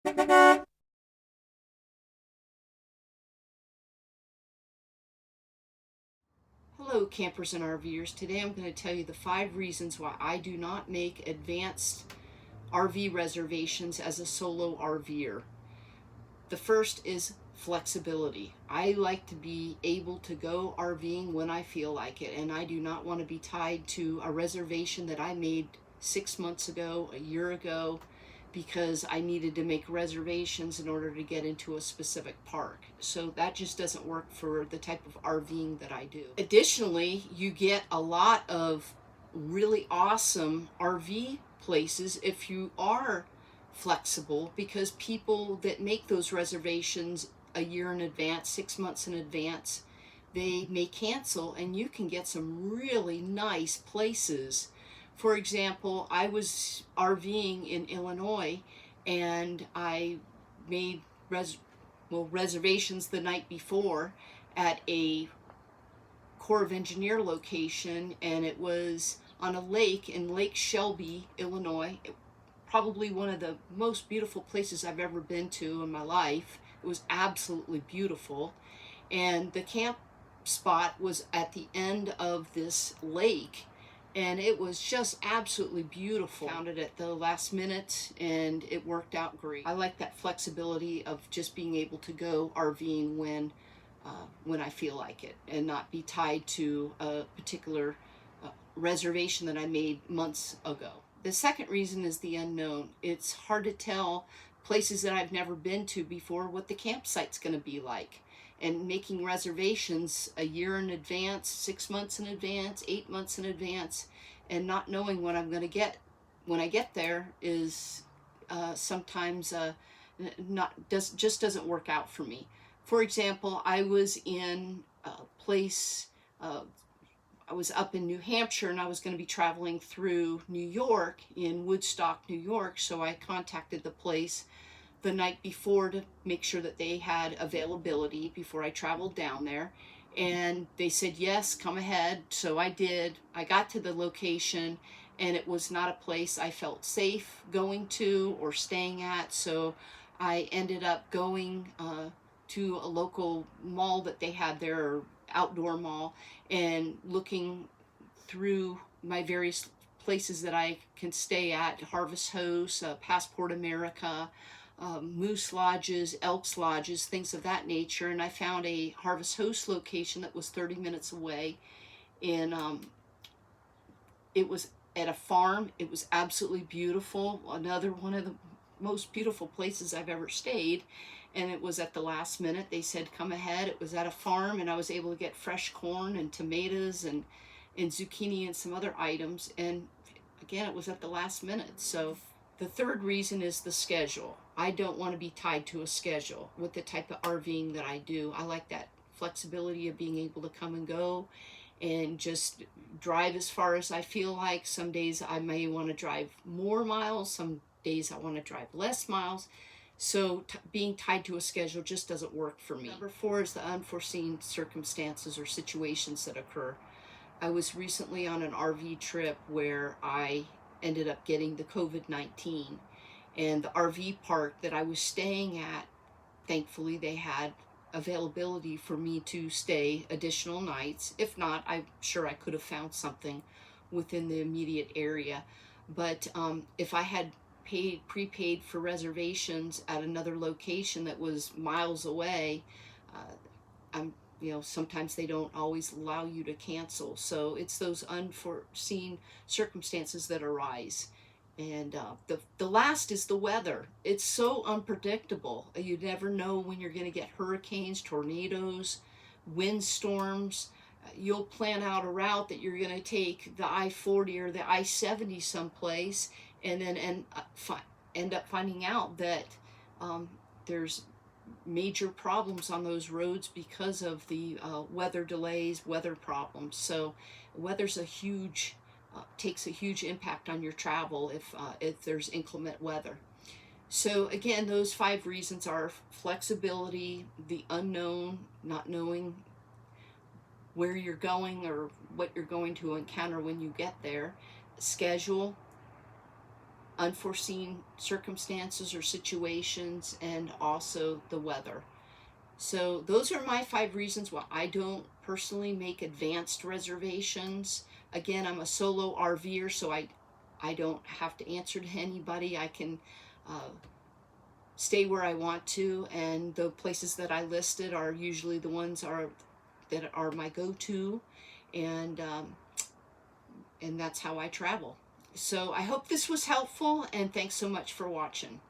Hello, campers and RVers. Today I'm going to tell you the 5 reasons why I do not make advanced RV reservations as a solo RVer. The first is flexibility. I like to be able to go RVing when I feel like it, and I do not want to be tied to a reservation that I made 6 months ago, a year ago, because I needed to make reservations in order to get into a specific park. So that just doesn't work for the type of RVing that I do. Additionally, you get a lot of really awesome RV places if you are flexible, because people that make those reservations a year in advance, 6 months in advance, they may cancel, and you can get some really nice places. For example, I was RVing in Illinois, and I made reservations the night before at a Corps of Engineer location, and it was on a lake in Lake Shelby, Illinois. Probably one of the most beautiful places I've ever been to in my life. It was absolutely beautiful. And the camp spot was at the end of this lake, and it was just absolutely beautiful. Found it at the last minute, and it worked out great. I like that flexibility of just being able to go RVing when I feel like it, and not be tied to a particular reservation that I made months ago. The second reason is the unknown. It's hard to tell places that I've never been to before what the campsite's going to be like. And making reservations a year in advance, 6 months in advance, 8 months in advance, and not knowing what I'm going to get when I get there is sometimes just doesn't work out for me. For example, I was in a place. I was up in New Hampshire, and I was going to be traveling through New York, in Woodstock, New York, so I contacted the place the night before to make sure that they had availability before I traveled down there. And they said, yes, come ahead. So I did. I got to the location, and it was not a place I felt safe going to or staying at. So I ended up going to a local mall that they had there, or outdoor mall, and looking through my various places that I can stay at: Harvest Host, Passport America, Moose Lodges, Elks Lodges, things of that nature. And I found a Harvest Host location that was 30 minutes away, and it was at a farm. It was absolutely beautiful. Another one of the most beautiful places I've ever stayed. And it was at the last minute. They said, come ahead. It was at a farm, and I was able to get fresh corn and tomatoes and zucchini and some other items. And again, it was at the last minute. So the third reason is the schedule. I don't want to be tied to a schedule with the type of RVing that I do. I like that flexibility of being able to come and go and just drive as far as I feel like. Some days I may want to drive more miles. Some days I want to drive less miles. So being tied to a schedule just doesn't work for me. Number 4 is the unforeseen circumstances or situations that occur. I was recently on an RV trip where I ended up getting the COVID-19, and the RV park that I was staying at, thankfully they had availability for me to stay additional nights. If not, I'm sure I could have found something within the immediate area. But if I had prepaid for reservations at another location that was miles away, sometimes they don't always allow you to cancel. So it's those unforeseen circumstances that arise. And the last is the weather. It's so unpredictable. You never know when you're going to get hurricanes, tornadoes, windstorms. You'll plan out a route that you're going to take the I-40 or the I-70 someplace, and then end up finding out that there's major problems on those roads because of the weather delays, weather problems. So weather's takes a huge impact on your travel if there's inclement weather. So again, those 5 reasons are flexibility, the unknown, not knowing where you're going or what you're going to encounter when you get there, schedule, unforeseen circumstances or situations, and also the weather. So those are my 5 reasons why I don't personally make advanced reservations. Again, I'm a solo RVer, so I don't have to answer to anybody. I can stay where I want to, and the places that I listed are usually the ones that are my go-to, and that's how I travel. So I hope this was helpful, and thanks so much for watching.